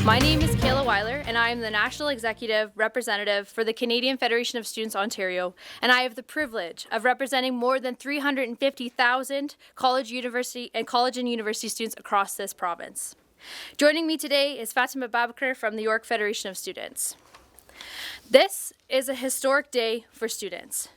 My name is Kayla Weiler, and I am the National Executive Representative for the Canadian Federation of Students Ontario, and I have the privilege of representing more than 350,000 college and university students across this province. Joining me today is Fatima Babikar from the York Federation of Students. This is a historic day for students.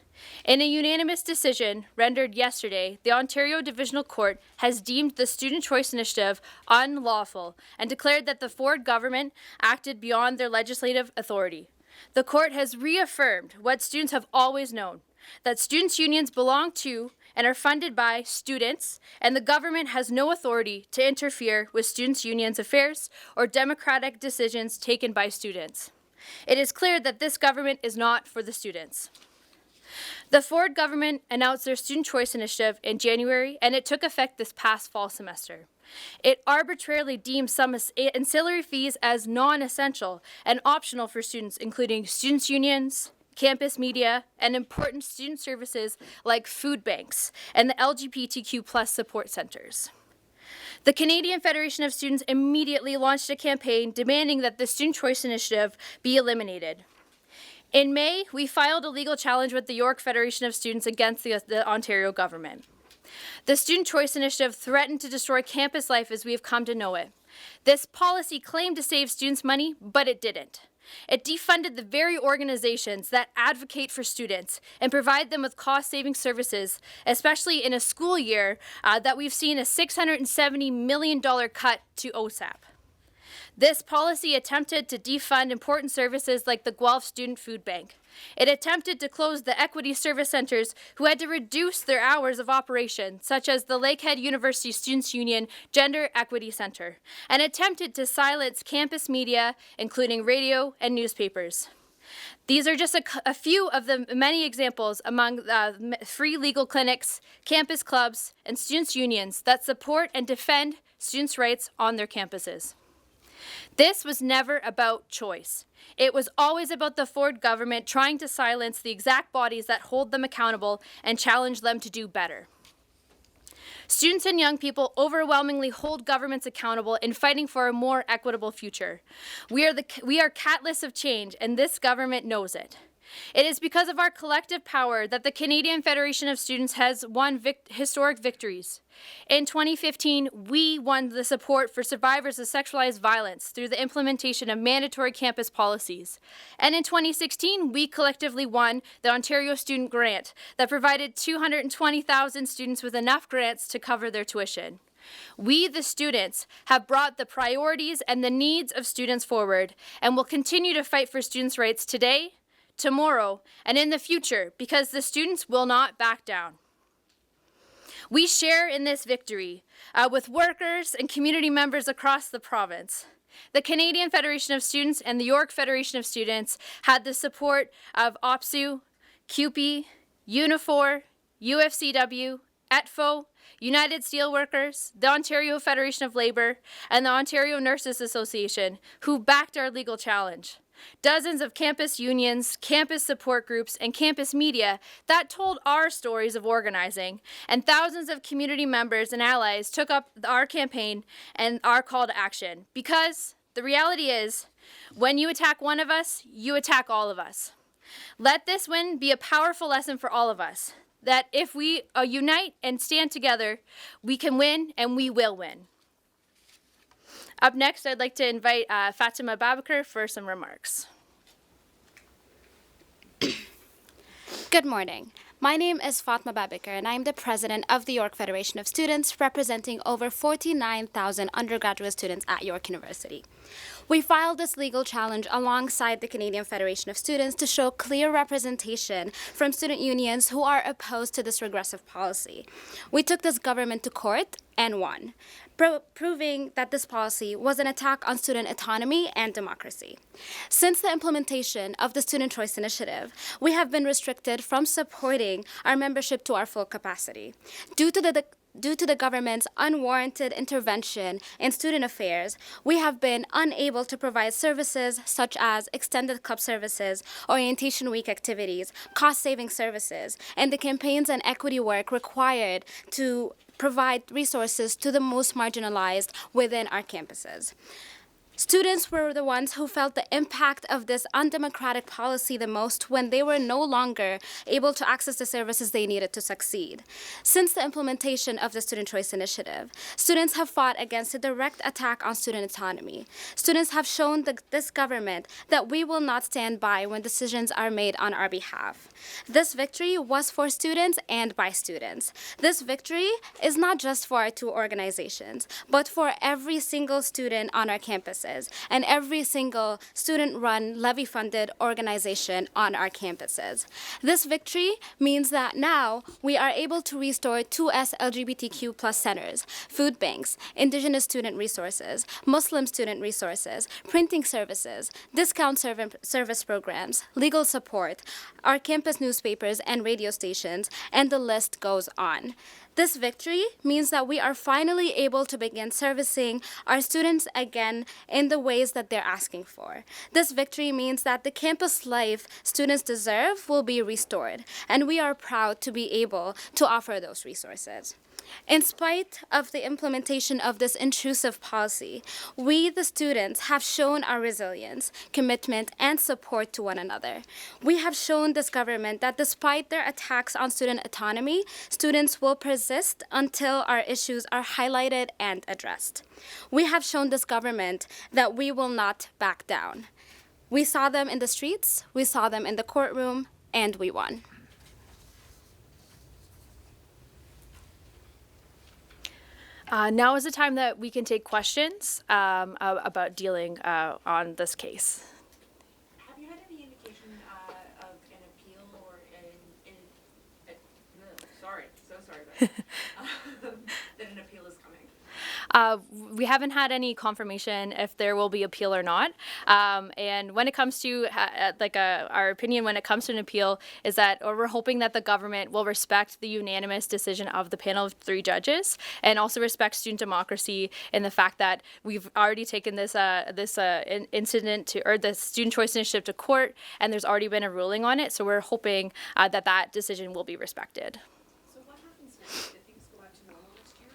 In a unanimous decision rendered yesterday, the Ontario Divisional Court has deemed the Student Choice Initiative unlawful and declared that the Ford government acted beyond their legislative authority. The court has reaffirmed what students have always known, that students' unions belong to and are funded by students, and the government has no authority to interfere with students' unions' affairs or democratic decisions taken by students. It is clear that this government is not for the students. The Ford government announced their Student Choice Initiative in January, and it took effect this past fall semester. It arbitrarily deemed some ancillary fees as non-essential and optional for students, including students' unions, campus media, and important student services like food banks and the LGBTQ+ support centers. The Canadian Federation of Students immediately launched a campaign demanding that the Student Choice Initiative be eliminated. In May, we filed a legal challenge with the York Federation of Students against the Ontario government. The Student Choice Initiative threatened to destroy campus life as we have come to know it. This policy claimed to save students money, but it didn't. It defunded the very organizations that advocate for students and provide them with cost-saving services, especially in a school year that we've seen a $670 million cut to OSAP. This policy attempted to defund important services like the Guelph Student Food Bank. It attempted to close the equity service centers who had to reduce their hours of operation, such as the Lakehead University Students' Union Gender Equity Center, and attempted to silence campus media, including radio and newspapers. These are just a few of the many examples among free legal clinics, campus clubs, and students' unions that support and defend students' rights on their campuses. This was never about choice. It was always about the Ford government trying to silence the exact bodies that hold them accountable and challenge them to do better. Students and young people overwhelmingly hold governments accountable in fighting for a more equitable future. We are catalysts of change, and this government knows it. It is because of our collective power that the Canadian Federation of Students has won historic victories. In 2015, we won the support for survivors of sexualized violence through the implementation of mandatory campus policies. And in 2016, we collectively won the Ontario Student Grant that provided 220,000 students with enough grants to cover their tuition. We, the students, have brought the priorities and the needs of students forward and will continue to fight for students' rights today, tomorrow, and in the future, because the students will not back down. We share in this victory with workers and community members across the province. The Canadian Federation of Students and the York Federation of Students had the support of OPSU, CUPE, Unifor, UFCW, ETFO, United Steelworkers, the Ontario Federation of Labour, and the Ontario Nurses Association, who backed our legal challenge. Dozens of campus unions, campus support groups, and campus media that told our stories of organizing, and thousands of community members and allies took up our campaign and our call to action. Because the reality is, when you attack one of us, you attack all of us. Let this win be a powerful lesson for all of us, that if we unite and stand together, we can win and we will win. Up next, I'd like to invite Fatima Babikar for some remarks. Good morning. My name is Fatima Babikar, and I am the president of the York Federation of Students, representing over 49,000 undergraduate students at York University. We filed this legal challenge alongside the Canadian Federation of Students to show clear representation from student unions who are opposed to this regressive policy. We took this government to court and won, proving that this policy was an attack on student autonomy and democracy. Since the implementation of the Student Choice Initiative, we have been restricted from supporting our membership to our full capacity. Due to the government's unwarranted intervention in student affairs, we have been unable to provide services such as extended club services, orientation week activities, cost-saving services, and the campaigns and equity work required to provide resources to the most marginalized within our campuses. Students were the ones who felt the impact of this undemocratic policy the most when they were no longer able to access the services they needed to succeed. Since the implementation of the Student Choice Initiative, students have fought against a direct attack on student autonomy. Students have shown this government that we will not stand by when decisions are made on our behalf. This victory was for students and by students. This victory is not just for our two organizations, but for every single student on our campuses and every single student-run, levy-funded organization on our campuses. This victory means that now we are able to restore 2S LGBTQ plus centers, food banks, Indigenous student resources, Muslim student resources, printing services, discount service programs, legal support, our campus newspapers and radio stations, and the list goes on. This victory means that we are finally able to begin servicing our students again in the ways that they're asking for. This victory means that the campus life students deserve will be restored, and we are proud to be able to offer those resources. In spite of the implementation of this intrusive policy, we, the students, have shown our resilience, commitment, and support to one another. We have shown this government that despite their attacks on student autonomy, students will persist until our issues are highlighted and addressed. We have shown this government that we will not back down. We saw them in the streets, we saw them in the courtroom, and we won. Now is the time that we can take questions about dealing on this case. Have you had any indication of an appeal or sorry about that, that an appeal is coming? We haven't had any confirmation if there will be appeal or not. And when it comes to our opinion when it comes to an appeal is that we're hoping that the government will respect the unanimous decision of the panel of 3 judges and also respect student democracy in the fact that we've already taken this incident or the Student Choice Initiative to court, and there's already been a ruling on it. So we're hoping that decision will be respected. So what happens next? Did things go back to normal next year?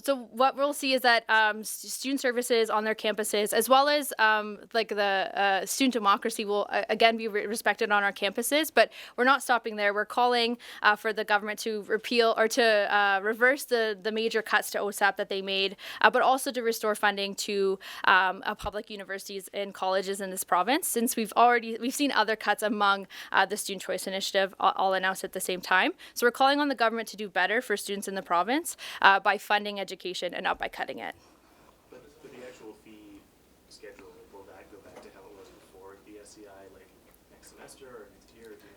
So what we'll see is that student services on their campuses, as well as the student democracy, will again be respected on our campuses. But we're not stopping there. We're calling for the government to repeal or to reverse the major cuts to OSAP that they made, but also to restore funding to public universities and colleges in this province. Since we've seen other cuts among the Student Choice Initiative all announced at the same time. So we're calling on the government to do better for students in the province by funding education and not by cutting it. But the actual fee schedule, will that go back to how it was before the SCI, like next semester or next year? Do you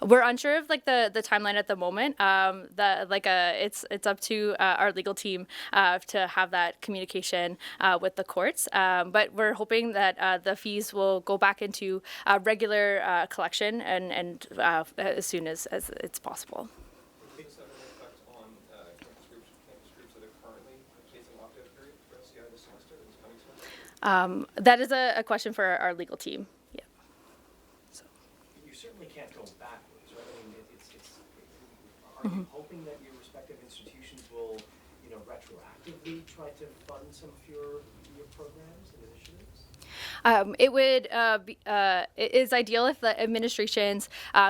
know? We're unsure of the timeline at the moment. It's up to our legal team to have that communication with the courts. But we're hoping that the fees will go back into regular collection and as soon as it's possible. That is a question for our legal team. Yeah. So. You certainly can't go backwards, right? I mean, are you hoping that your respective institutions will, retroactively try to fund some of your programs and initiatives? It is ideal if the administrations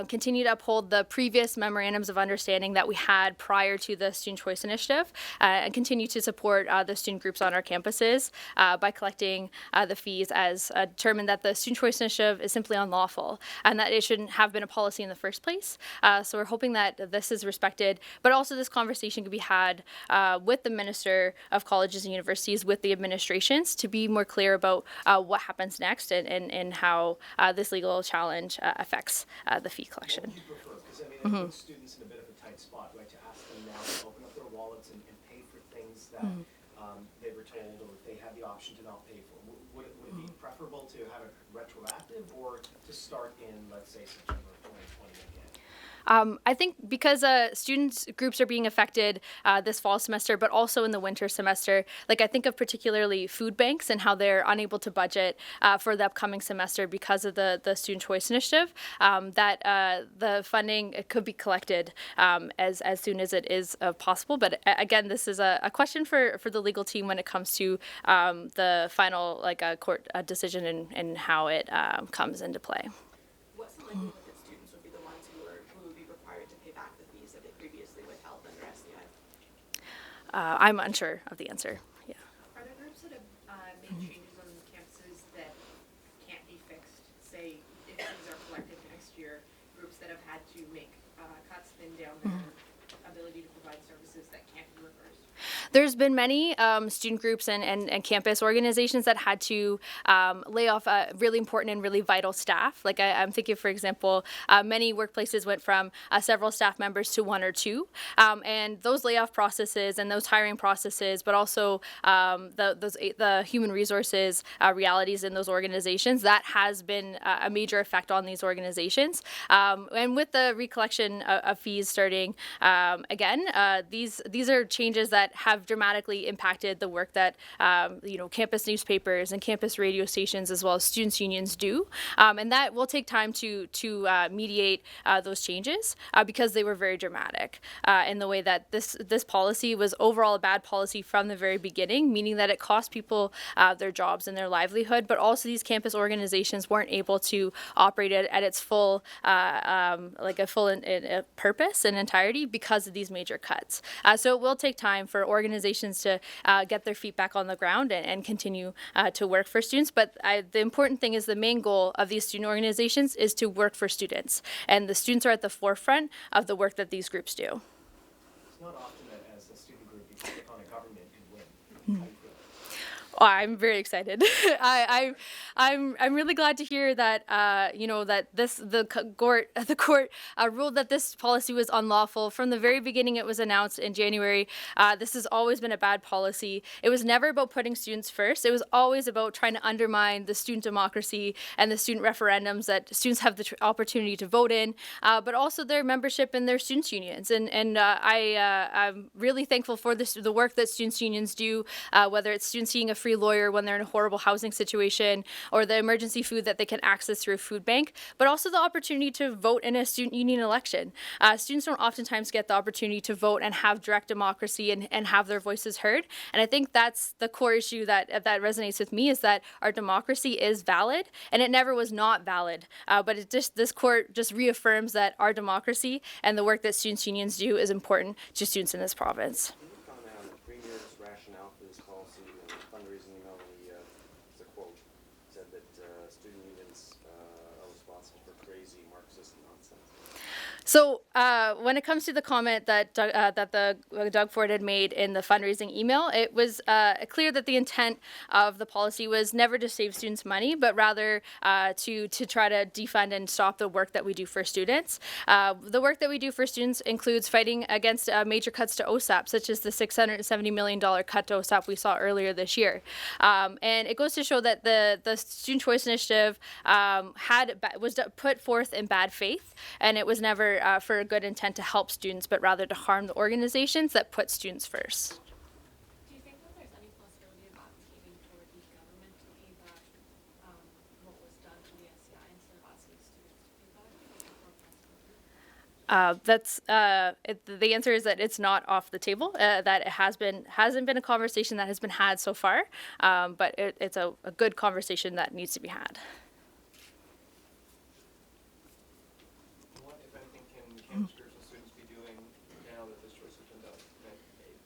continue to uphold the previous memorandums of understanding that we had prior to the Student Choice Initiative and continue to support the student groups on our campuses by collecting the fees as determined that the Student Choice Initiative is simply unlawful and that it shouldn't have been a policy in the first place. So we're hoping that this is respected, but also this conversation could be had with the Minister of Colleges and Universities, with the administrations, to be more clear about what happens next and how this legal challenge affects the fee collection. What would you prefer? Because it puts students in a bit of a tight spot, right? To ask them now to open up their wallets and pay for things that they were told or they had the option to not pay for. Would it be preferable to have it retroactive or to start in, let's say, September of 2020 again? I think because students groups are being affected this fall semester, but also in the winter semester. Like I think of particularly food banks and how they're unable to budget for the upcoming semester because of the Student Choice Initiative. That the funding could be collected as soon as it is possible. But again, this is a question for the legal team when it comes to the final court decision and how it comes into play. What's the likelihood that students would be the ones who would be required to pay back the fees that they previously withheld under SCI? I'm unsure of the answer. Yeah. Are there groups that have made changes on campuses that can't be fixed? Say, if fees are collected next year, groups that have had to make cuts, thin down their ability to provide services that can't be reversed? There's been many student groups and campus organizations that had to lay off really important and really vital staff. Like I'm thinking, for example, many workplaces went from several staff members to one or two. And those layoff processes and those hiring processes, but also the human resources realities in those organizations, that has been a major effect on these organizations. And with the recollection of fees starting again, these are changes that have dramatically impacted the work that campus newspapers and campus radio stations as well as students unions do, and that will take time to mediate those changes because they were very dramatic in the way that this policy was overall a bad policy from the very beginning, meaning that it cost people their jobs and their livelihood, but also these campus organizations weren't able to operate it at its full purpose and entirety because of these major cuts. So it will take time for organizations to get their feet back on the ground and continue to work for students. But the important thing is the main goal of these student organizations is to work for students. And the students are at the forefront of the work that these groups do. It's not often that as a student group you can pick on a government and win. How do you feel? Oh, I'm very excited. I'm really glad to hear that that the court ruled that this policy was unlawful from the very beginning. It was announced in January. This has always been a bad policy. It was never about putting students first. It was always about trying to undermine the student democracy and the student referendums that students have the opportunity to vote in, but also their membership in their students unions. And I'm really thankful for the work that students unions do, whether it's students seeing a free lawyer when they're in a horrible housing situation, or the emergency food that they can access through a food bank, but also the opportunity to vote in a student union election. Students don't oftentimes get the opportunity to vote and have direct democracy and have their voices heard. And I think that's the core issue that resonates with me, is that our democracy is valid, and it never was not valid. But this court just reaffirms that our democracy and the work that students unions do is important to students in this province. Can you comment on the Premier's rationale for this policy? The fundraising email, it's a quote, said that student unions are responsible for crazy Marxist nonsense. So when it comes to the comment that Doug Ford had made in the fundraising email, it was clear that the intent of the policy was never to save students money, but rather to try to defund and stop the work that we do for students. The work that we do for students includes fighting against major cuts to OSAP, such as the $670 million cut to OSAP we saw earlier this year. And it goes to show that the Student Choice Initiative was put forth in bad faith, and it was never for a good intent to help students, but rather to harm the organizations that put students first. Do you think that there's any possibility of advocating for the government to pay back what was done to the SCI instead of asking students to pay back? The answer is that it's not off the table. That it hasn't been a conversation that has been had so far, but it's a good conversation that needs to be had. What, if anything, can campus groups and students be doing now that this choice has been made?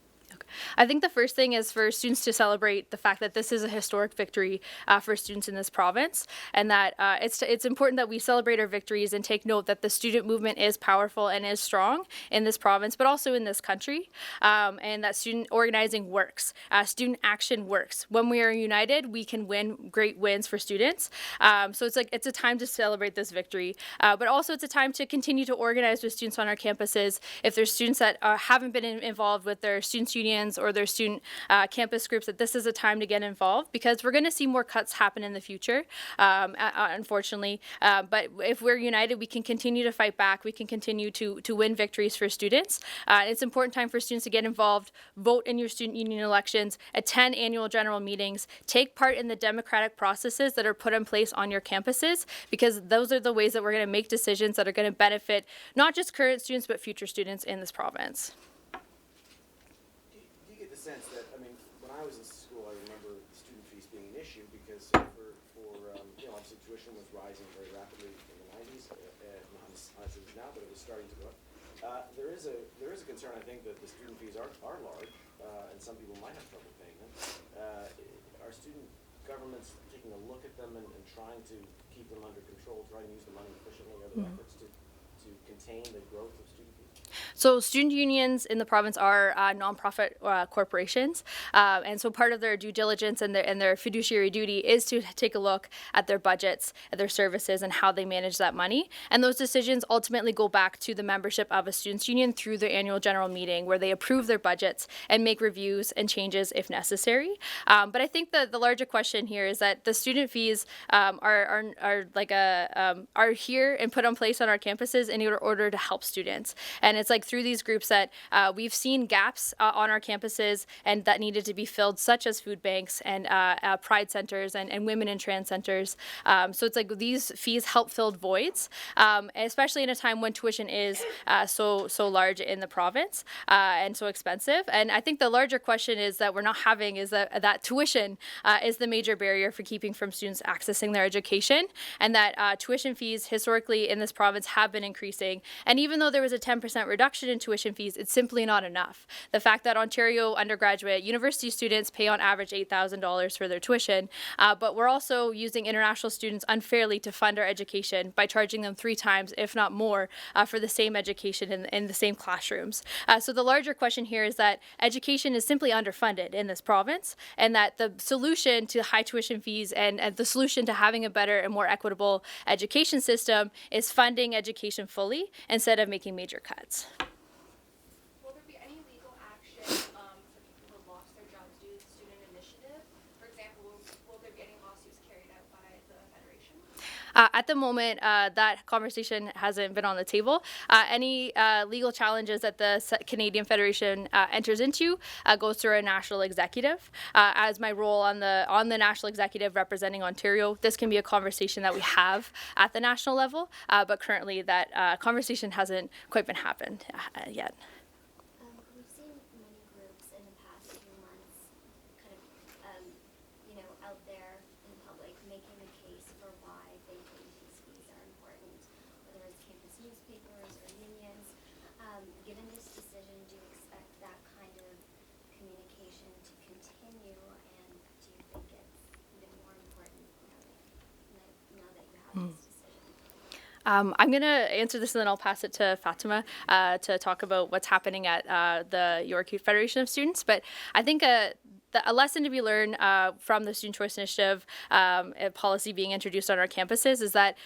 I think the first thing is for students to celebrate the fact that this is a historic victory for students in this province, and that it's important that we celebrate our victories and take note that the student movement is powerful and is strong in this province, but also in this country, and that student organizing works. Student action works. When we are united, we can win great wins for students. So it's a time to celebrate this victory, but also it's a time to continue to organize with students on our campuses. If there's students that haven't been involved with their students unions or their student campus groups that this is a time to get involved, because we're going to see more cuts happen in the future, unfortunately. But if we're united, we can continue to fight back. We can continue to win victories for students. It's an important time for students to get involved, vote in your student union elections, attend annual general meetings, take part in the democratic processes that are put in place on your campuses, because those are the ways that we're going to make decisions that are going to benefit not just current students, but future students in this province. Do you get the sense that, I mean, when I was in school, I remember student fees being an issue because obviously tuition was rising very rapidly in the 90s, not as it is now, but it was starting to go up. There is a concern, I think, that the student fees are large, and some people might have trouble paying them. Are student governments taking a look at them and trying to keep them under control, trying to use the money efficiently? Are there efforts to contain the growth of student fees? So student unions in the province are nonprofit corporations, and so part of their due diligence and their fiduciary duty is to take a look at their budgets, at their services, and how they manage that money. And those decisions ultimately go back to the membership of a students' union through their annual general meeting, where they approve their budgets and make reviews and changes if necessary. But I think the larger question here is that the student fees are here and put in place on our campuses in order to help students. And it's like through these groups that we've seen gaps on our campuses and that needed to be filled, such as food banks and pride centers and women in trans centers. So it's like these fees help fill voids, especially in a time when tuition is so large in the province and so expensive. And I think the larger question is that we're not having is that tuition is the major barrier for keeping from students accessing their education, and that tuition fees historically in this province have been increasing. And even though there was a 10% reduction in tuition fees, it's simply not enough. The fact that Ontario undergraduate university students pay on average $8,000 for their tuition, but we're also using international students unfairly to fund our education by charging them 3 times, if not more, for the same education in the same classrooms. So the larger question here is that education is simply underfunded in this province, and that the solution to high tuition fees and the solution to having a better and more equitable education system is funding education fully instead of making major cuts. Will there be any legal action for people who lost their jobs due to the student initiative? For example, will there be any lawsuits carried out by the Federation? At the moment, that conversation hasn't been on the table. Any legal challenges that the Canadian Federation enters into goes through a national executive. As my role on the national executive representing Ontario, this can be a conversation that we have at the national level, but currently that conversation hasn't quite been happened yet. We've seen many groups in the past few months kind of, out there in public making a case for why they think these fees are important, whether it's campus newspapers or unions. Given this decision, do you expect that kind of communication to continue, and do you think it's even more important now that you have this decision? I'm going to answer this and then I'll pass it to Fatima to talk about what's happening at the York Federation of Students. But I think a lesson to be learned from the Student Choice Initiative policy being introduced on our campuses is that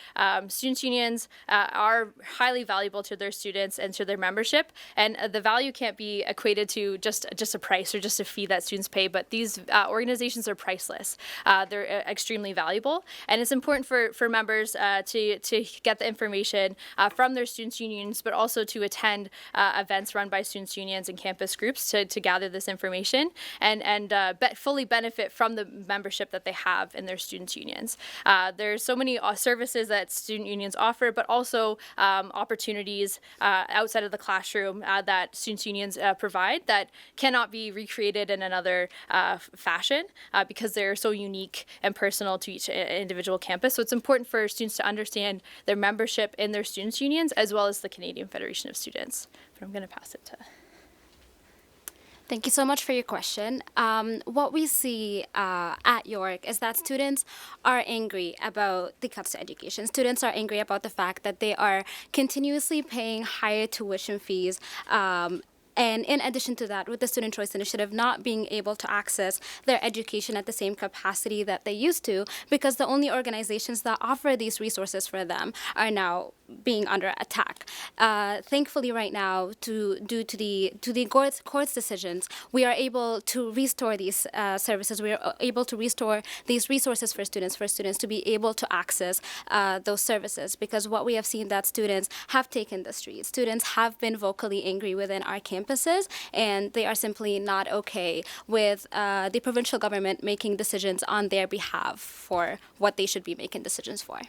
students' unions are highly valuable to their students and to their membership, and the value can't be equated to just a price or just a fee that students pay, but these organizations are priceless. They're extremely valuable, and it's important for members to get the information from their students' unions, but also to attend events run by students' unions and campus groups to gather this information and fully benefit from the membership that they have in their students' unions. There's so many services that student unions offer, but also opportunities outside of the classroom that students' unions provide that cannot be recreated in another fashion because they're so unique and personal to each individual campus. So it's important for students to understand their membership in their students' unions as well as the Canadian Federation of Students. But I'm going to pass it to... Thank you so much for your question. What we see at York is that students are angry about the cuts to education. Students are angry about the fact that they are continuously paying higher tuition fees. And in addition to that, with the Student Choice Initiative not being able to access their education at the same capacity that they used to, because the only organizations that offer these resources for them are now being under attack. Thankfully, right now, due to the court's decisions, we are able to restore these services. We are able to restore these resources for students to be able to access those services. Because what we have seen that students have taken the streets. Students have been vocally angry within our campuses, and they are simply not okay with the provincial government making decisions on their behalf for what they should be making decisions for.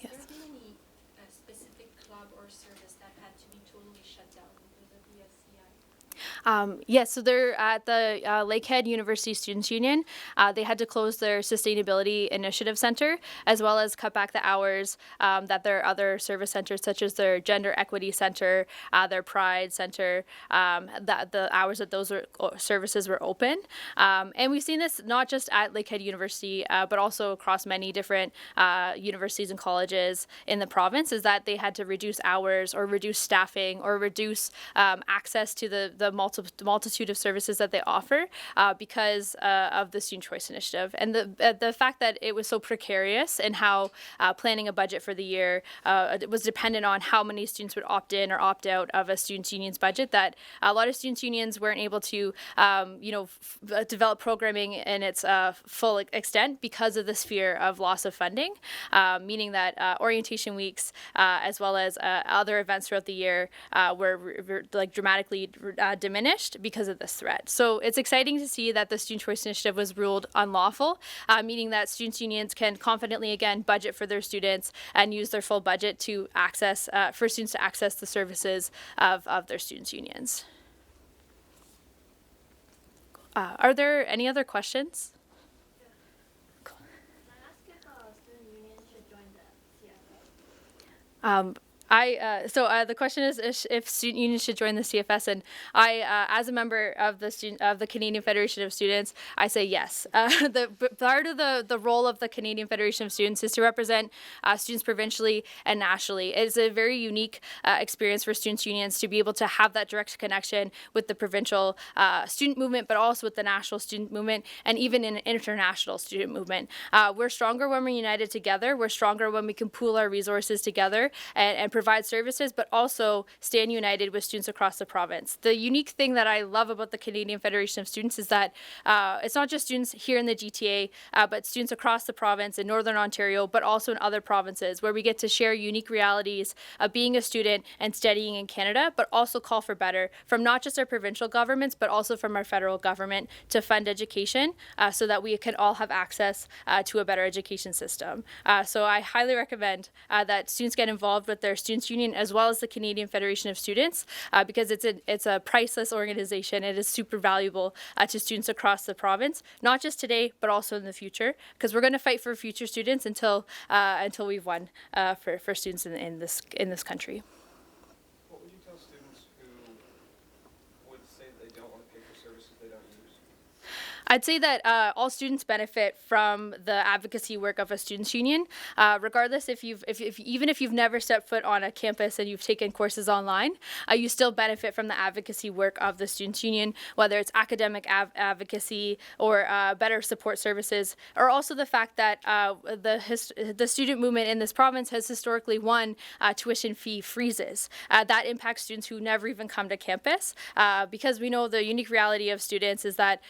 Has there been any specific club or service that had to be totally shut down because of the SCI? Yes, so they're at the Lakehead University Students' Union. They had to close their Sustainability Initiative Center, as well as cut back the hours that their other service centers, such as their Gender Equity Center, their Pride Center, that the hours that those services were open. And we've seen this not just at Lakehead University, but also across many different universities and colleges in the province, is that they had to reduce hours or reduce staffing or reduce access to the multitude of services that they offer because of the Student Choice Initiative. And the fact that it was so precarious and how planning a budget for the year was dependent on how many students would opt in or opt out of a students' union's budget, that a lot of students' unions weren't able to develop programming in its full extent because of this fear of loss of funding, meaning that orientation weeks as well as other events throughout the year were dramatically diminished because of this threat. So it's exciting to see that the Student Choice Initiative was ruled unlawful, meaning that students' unions can confidently again budget for their students and use their full budget to access for students to access the services of their students' unions. Are there any other questions? Can I ask if student unions should join the CFS? So the question is if student unions should join the CFS, and I, as a member of the Canadian Federation of Students, I say yes. The part of the role of the Canadian Federation of Students is to represent students provincially and nationally. It is a very unique experience for students unions to be able to have that direct connection with the provincial student movement, but also with the national student movement and even an international student movement. We're stronger when we're united together. We're stronger when we can pool our resources together and provide services, but also stand united with students across the province. The unique thing that I love about the Canadian Federation of Students is that it's not just students here in the GTA, but students across the province in Northern Ontario, but also in other provinces, where we get to share unique realities of being a student and studying in Canada, but also call for better from not just our provincial governments, but also from our federal government to fund education so that we can all have access to a better education system. So I highly recommend that students get involved with their students' union as well as the Canadian Federation of Students because it's a priceless organization. It is super valuable to students across the province, not just today, but also in the future, because we're going to fight for future students until we've won for students in this country. What would you tell students who would say they don't want to pay for services they don't use? I'd say that all students benefit from the advocacy work of a students' union, regardless if even if you've never stepped foot on a campus and you've taken courses online, you still benefit from the advocacy work of the students' union, whether it's academic advocacy or better support services, or also the fact that the student movement in this province has historically won tuition fee freezes. That impacts students who never even come to campus, because we know the unique reality of students is that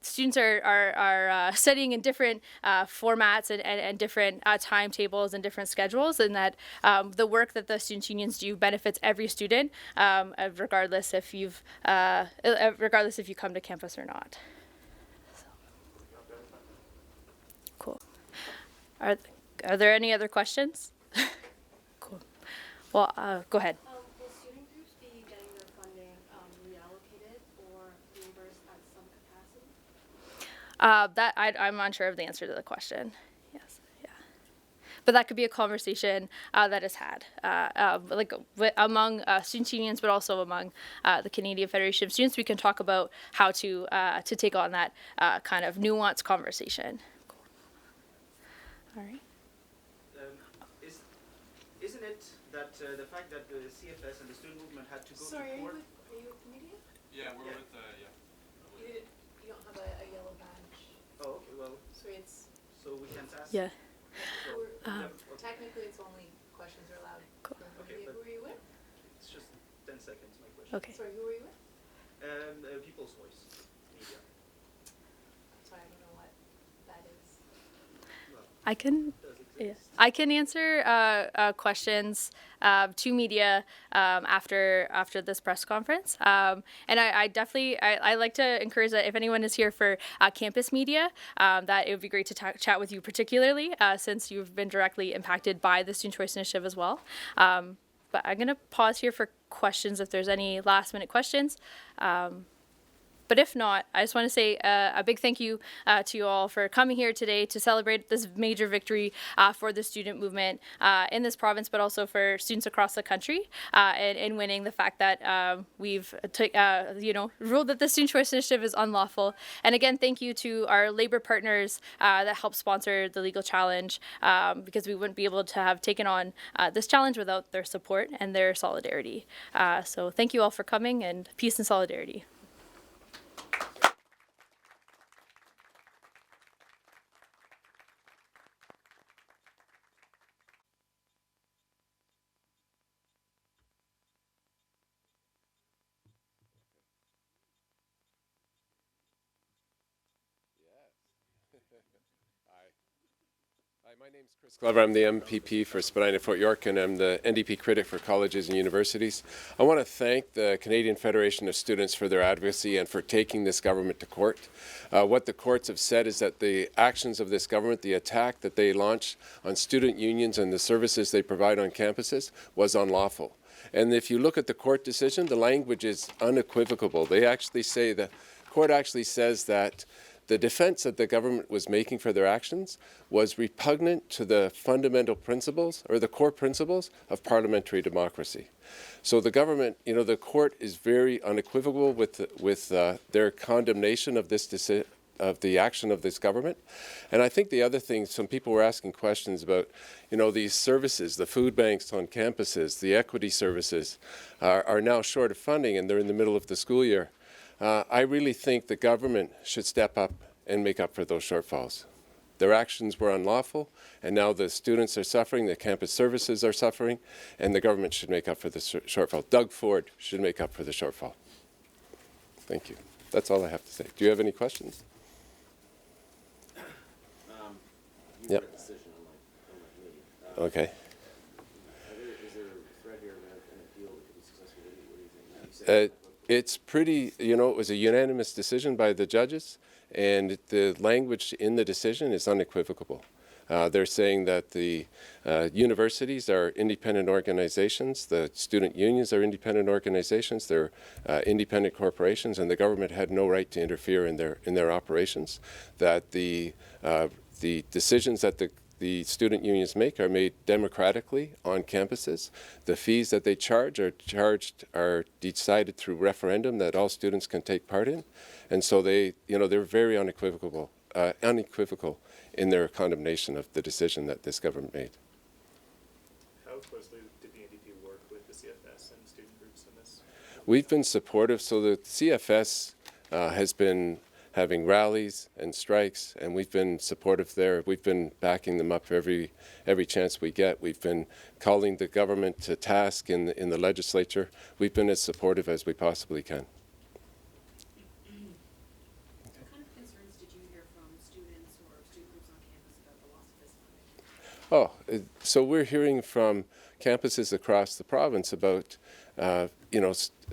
students are studying in different formats and different timetables and different schedules, and that the work that the students' unions do benefits every student, regardless if you come to campus or not. So. Cool. Are there any other questions? Cool. Well, go ahead. Will student groups be getting their funding reallocated or reimbursed at some capacity? I'm unsure of the answer to the question. Yes, yeah, but that could be a conversation that is had, among students' unions, but also among the Canadian Federation of Students. We can talk about how to take on that kind of nuanced conversation. Cool. All right. Isn't it that the fact that the CFS and the student movement had to go to court? Are you with the media? Yeah, You don't have a yellow badge. Oh, okay, well, So it's so we can't ask? Yeah. Technically, it's only questions are allowed. Cool. Okay, Who but are you with? it's just 10 seconds, my question. Okay. Sorry, who are you with? People's Voice, media. Sorry, I don't know what that is. Well, I can. does Yeah. exist. I can answer questions to media after this press conference. And I definitely I like to encourage that if anyone is here for campus media, that it would be great to chat with you, particularly since you've been directly impacted by the Student Choice Initiative as well. But I'm going to pause here for questions if there's any last minute questions. But if not, I just want to say a big thank you to you all for coming here today to celebrate this major victory for the student movement in this province, but also for students across the country, and winning the fact that we've ruled that the Student Choice Initiative is unlawful. And again, thank you to our labor partners that helped sponsor the legal challenge, because we wouldn't be able to have taken on this challenge without their support and their solidarity. So thank you all for coming, and peace and solidarity. Hi, my name is Chris Glover. I'm the MPP for Spadina Fort York, and I'm the NDP critic for colleges and universities. I want to thank the Canadian Federation of Students for their advocacy and for taking this government to court. What the courts have said is that the actions of this government, the attack that they launched on student unions and the services they provide on campuses, was unlawful. And if you look at the court decision, the language is unequivocal. They actually say, the court actually says that the defense that the government was making for their actions was repugnant to the fundamental principles, or the core principles, of parliamentary democracy. So the government, the court is very unequivocal with their condemnation of this of the action of this government. And I think the other thing, some people were asking questions about, these services, the food banks on campuses, the equity services are now short of funding, and they're in the middle of the school year. I really think the government should step up and make up for those shortfalls. Their actions were unlawful, and now the students are suffering, the campus services are suffering, and the government should make up for the shortfall. Doug Ford should make up for the shortfall. Thank you. That's all I have to say. Do you have any questions? You've got a decision unlike me. Okay. Is there a threat here of an appeal that could be successful? What do you think? It's pretty, it was a unanimous decision by the judges, and the language in the decision is unequivocal. They're saying that the universities are independent organizations, the student unions are independent organizations, they're independent corporations, and the government had no right to interfere in their operations. That the decisions that the student unions make are made democratically on campuses. The fees that they charge are decided through referendum that all students can take part in, and so they're very unequivocal in their condemnation of the decision that this government made. How closely did the NDP work with the CFS and student groups in this? We've been supportive. So the CFS has been having rallies and strikes, and we've been supportive there. We've been backing them up every chance we get. We've been calling the government to task in the legislature. We've been as supportive as we possibly can. What kind of concerns did you hear from students or student groups on campus about the loss of this funding? So we're hearing from campuses across the province about,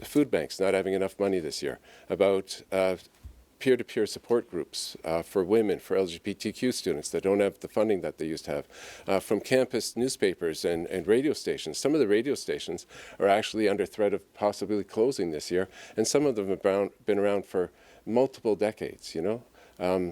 food banks not having enough money this year, about peer-to-peer support groups for women, for LGBTQ students that don't have the funding that they used to have, from campus newspapers and radio stations. Some of the radio stations are actually under threat of possibly closing this year, and some of them have been around for multiple decades,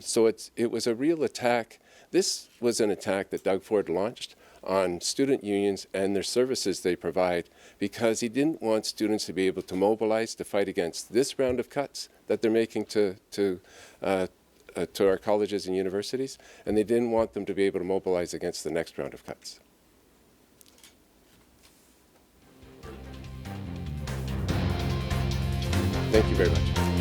So it was a real attack. This was an attack that Doug Ford launched on student unions and their services they provide, because he didn't want students to be able to mobilize to fight against this round of cuts that they're making to our colleges and universities, and they didn't want them to be able to mobilize against the next round of cuts. Thank you very much.